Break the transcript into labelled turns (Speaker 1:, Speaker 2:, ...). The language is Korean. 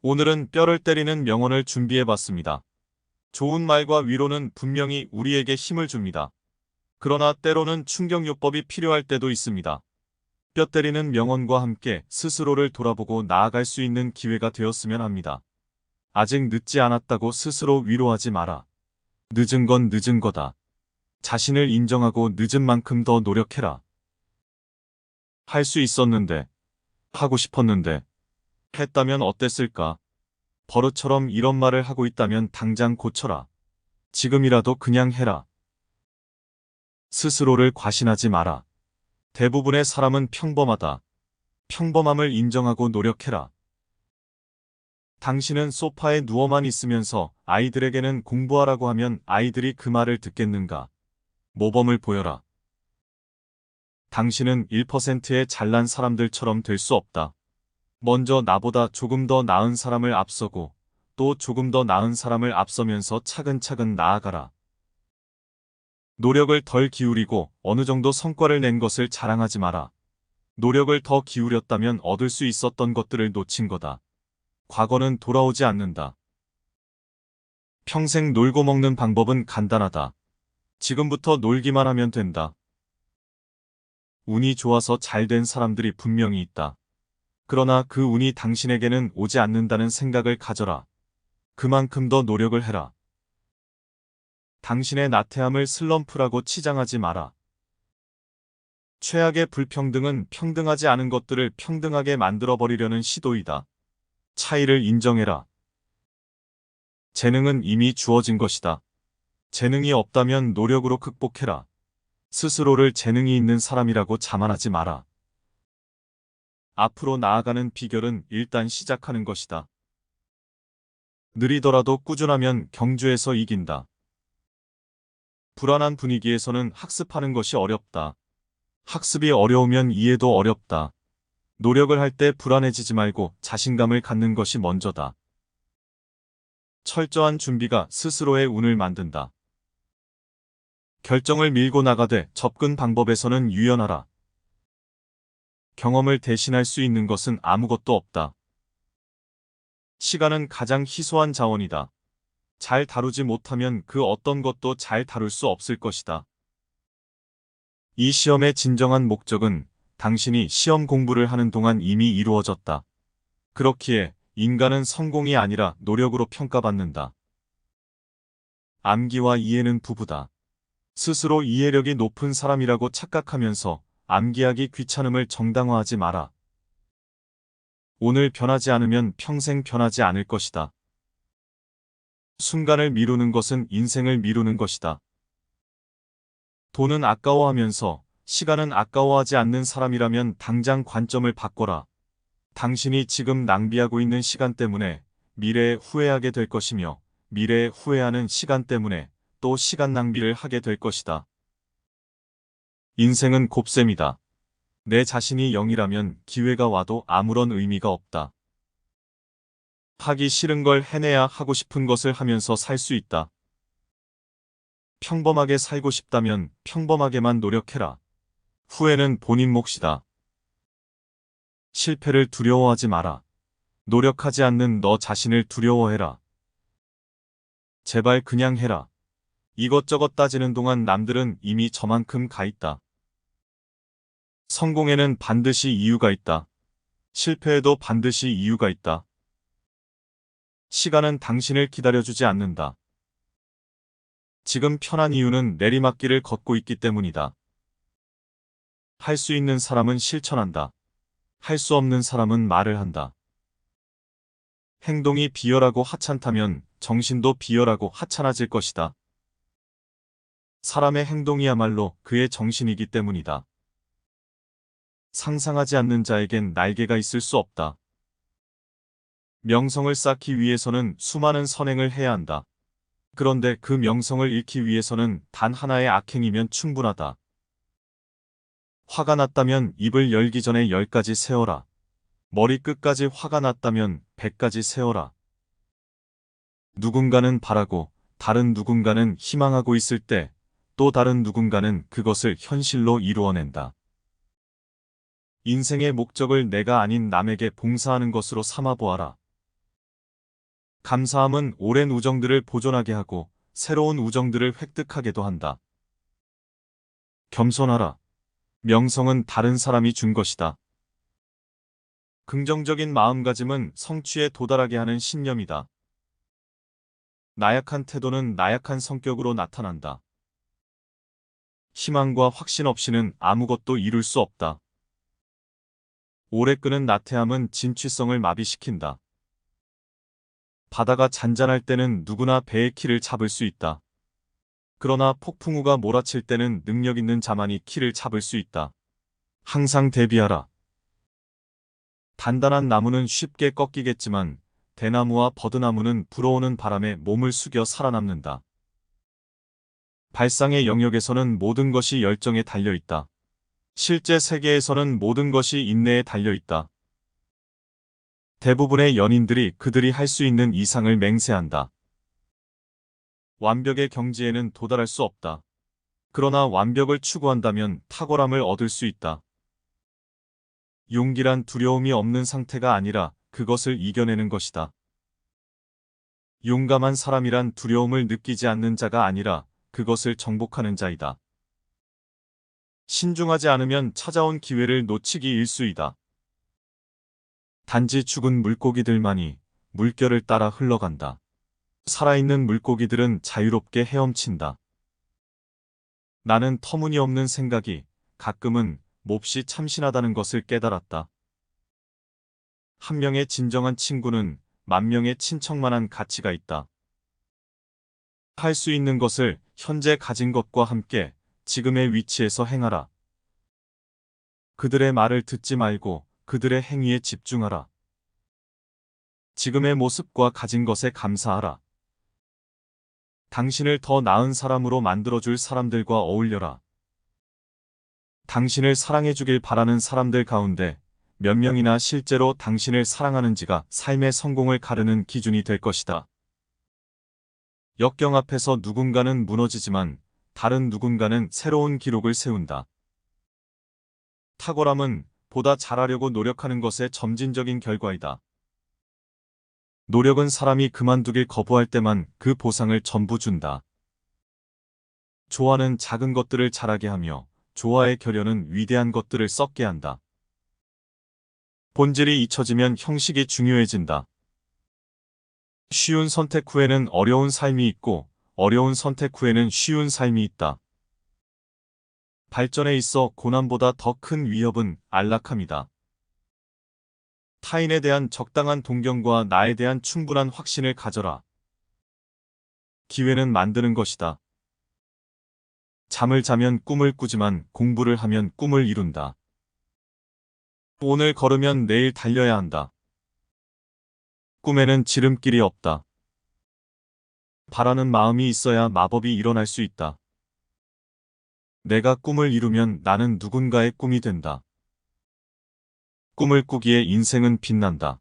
Speaker 1: 오늘은 뼈를 때리는 명언을 준비해봤습니다. 좋은 말과 위로는 분명히 우리에게 힘을 줍니다. 그러나 때로는 충격요법이 필요할 때도 있습니다. 뼈 때리는 명언과 함께 스스로를 돌아보고 나아갈 수 있는 기회가 되었으면 합니다. 아직 늦지 않았다고 스스로 위로하지 마라. 늦은 건 늦은 거다. 자신을 인정하고 늦은 만큼 더 노력해라. 할 수 있었는데, 하고 싶었는데, 했다면 어땠을까? 버릇처럼 이런 말을 하고 있다면 당장 고쳐라. 지금이라도 그냥 해라. 스스로를 과신하지 마라. 대부분의 사람은 평범하다. 평범함을 인정하고 노력해라. 당신은 소파에 누워만 있으면서 아이들에게는 공부하라고 하면 아이들이 그 말을 듣겠는가? 모범을 보여라. 당신은 1%의 잘난 사람들처럼 될 수 없다. 먼저 나보다 조금 더 나은 사람을 앞서고 또 조금 더 나은 사람을 앞서면서 차근차근 나아가라. 노력을 덜 기울이고 어느 정도 성과를 낸 것을 자랑하지 마라. 노력을 더 기울였다면 얻을 수 있었던 것들을 놓친 거다. 과거는 돌아오지 않는다. 평생 놀고 먹는 방법은 간단하다. 지금부터 놀기만 하면 된다. 운이 좋아서 잘 된 사람들이 분명히 있다. 그러나 그 운이 당신에게는 오지 않는다는 생각을 가져라. 그만큼 더 노력을 해라. 당신의 나태함을 슬럼프라고 치장하지 마라. 최악의 불평등은 평등하지 않은 것들을 평등하게 만들어버리려는 시도이다. 차이를 인정해라. 재능은 이미 주어진 것이다. 재능이 없다면 노력으로 극복해라. 스스로를 재능이 있는 사람이라고 자만하지 마라. 앞으로 나아가는 비결은 일단 시작하는 것이다. 느리더라도 꾸준하면 경주에서 이긴다. 불안한 분위기에서는 학습하는 것이 어렵다. 학습이 어려우면 이해도 어렵다. 노력을 할 때 불안해지지 말고 자신감을 갖는 것이 먼저다. 철저한 준비가 스스로의 운을 만든다. 결정을 밀고 나가되 접근 방법에서는 유연하라. 경험을 대신할 수 있는 것은 아무것도 없다. 시간은 가장 희소한 자원이다. 잘 다루지 못하면 그 어떤 것도 잘 다룰 수 없을 것이다. 이 시험의 진정한 목적은 당신이 시험 공부를 하는 동안 이미 이루어졌다. 그렇기에 인간은 성공이 아니라 노력으로 평가받는다. 암기와 이해는 부부다. 스스로 이해력이 높은 사람이라고 착각하면서 암기하기 귀찮음을 정당화하지 마라. 오늘 변하지 않으면 평생 변하지 않을 것이다. 순간을 미루는 것은 인생을 미루는 것이다. 돈은 아까워하면서 시간은 아까워하지 않는 사람이라면 당장 관점을 바꿔라. 당신이 지금 낭비하고 있는 시간 때문에 미래에 후회하게 될 것이며 미래에 후회하는 시간 때문에 또 시간 낭비를 하게 될 것이다. 인생은 곱셈이다. 내 자신이 0이라면 기회가 와도 아무런 의미가 없다. 하기 싫은 걸 해내야 하고 싶은 것을 하면서 살 수 있다. 평범하게 살고 싶다면 평범하게만 노력해라. 후회는 본인 몫이다. 실패를 두려워하지 마라. 노력하지 않는 너 자신을 두려워해라. 제발 그냥 해라. 이것저것 따지는 동안 남들은 이미 저만큼 가 있다. 성공에는 반드시 이유가 있다. 실패에도 반드시 이유가 있다. 시간은 당신을 기다려주지 않는다. 지금 편한 이유는 내리막길을 걷고 있기 때문이다. 할 수 있는 사람은 실천한다. 할 수 없는 사람은 말을 한다. 행동이 비열하고 하찮다면 정신도 비열하고 하찮아질 것이다. 사람의 행동이야말로 그의 정신이기 때문이다. 상상하지 않는 자에겐 날개가 있을 수 없다. 명성을 쌓기 위해서는 수많은 선행을 해야 한다. 그런데 그 명성을 잃기 위해서는 단 하나의 악행이면 충분하다. 화가 났다면 입을 열기 전에 10가지 세어라. 머리끝까지 화가 났다면 100가지 세어라. 누군가는 바라고 다른 누군가는 희망하고 있을 때 또 다른 누군가는 그것을 현실로 이루어낸다. 인생의 목적을 내가 아닌 남에게 봉사하는 것으로 삼아보아라. 감사함은 오랜 우정들을 보존하게 하고 새로운 우정들을 획득하게도 한다. 겸손하라. 명성은 다른 사람이 준 것이다. 긍정적인 마음가짐은 성취에 도달하게 하는 신념이다. 나약한 태도는 나약한 성격으로 나타난다. 희망과 확신 없이는 아무것도 이룰 수 없다. 오래 끄는 나태함은 진취성을 마비시킨다. 바다가 잔잔할 때는 누구나 배의 키를 잡을 수 있다. 그러나 폭풍우가 몰아칠 때는 능력 있는 자만이 키를 잡을 수 있다. 항상 대비하라. 단단한 나무는 쉽게 꺾이겠지만 대나무와 버드나무는 불어오는 바람에 몸을 숙여 살아남는다. 발상의 영역에서는 모든 것이 열정에 달려있다. 실제 세계에서는 모든 것이 인내에 달려있다. 대부분의 연인들이 그들이 할 수 있는 이상을 맹세한다. 완벽의 경지에는 도달할 수 없다. 그러나 완벽을 추구한다면 탁월함을 얻을 수 있다. 용기란 두려움이 없는 상태가 아니라 그것을 이겨내는 것이다. 용감한 사람이란 두려움을 느끼지 않는 자가 아니라 그것을 정복하는 자이다. 신중하지 않으면 찾아온 기회를 놓치기 일쑤이다. 단지 죽은 물고기들만이 물결을 따라 흘러간다. 살아있는 물고기들은 자유롭게 헤엄친다. 나는 터무니없는 생각이 가끔은 몹시 참신하다는 것을 깨달았다. 한 명의 진정한 친구는 만 명의 친척만한 가치가 있다. 할 수 있는 것을 현재 가진 것과 함께 지금의 위치에서 행하라. 그들의 말을 듣지 말고 그들의 행위에 집중하라. 지금의 모습과 가진 것에 감사하라. 당신을 더 나은 사람으로 만들어줄 사람들과 어울려라. 당신을 사랑해주길 바라는 사람들 가운데 몇 명이나 실제로 당신을 사랑하는지가 삶의 성공을 가르는 기준이 될 것이다. 역경 앞에서 누군가는 무너지지만 다른 누군가는 새로운 기록을 세운다. 탁월함은 보다 잘하려고 노력하는 것의 점진적인 결과이다. 노력은 사람이 그만두길 거부할 때만 그 보상을 전부 준다. 조화는 작은 것들을 자라게 하며 조화의 결연은 위대한 것들을 썩게 한다. 본질이 잊혀지면 형식이 중요해진다. 쉬운 선택 후에는 어려운 삶이 있고 어려운 선택 후에는 쉬운 삶이 있다. 발전에 있어 고난보다 더 큰 위협은 안락함이다. 타인에 대한 적당한 동경과 나에 대한 충분한 확신을 가져라. 기회는 만드는 것이다. 잠을 자면 꿈을 꾸지만 공부를 하면 꿈을 이룬다. 오늘 걸으면 내일 달려야 한다. 꿈에는 지름길이 없다. 바라는 마음이 있어야 마법이 일어날 수 있다. 내가 꿈을 이루면 나는 누군가의 꿈이 된다. 꿈을 꾸기에 인생은 빛난다.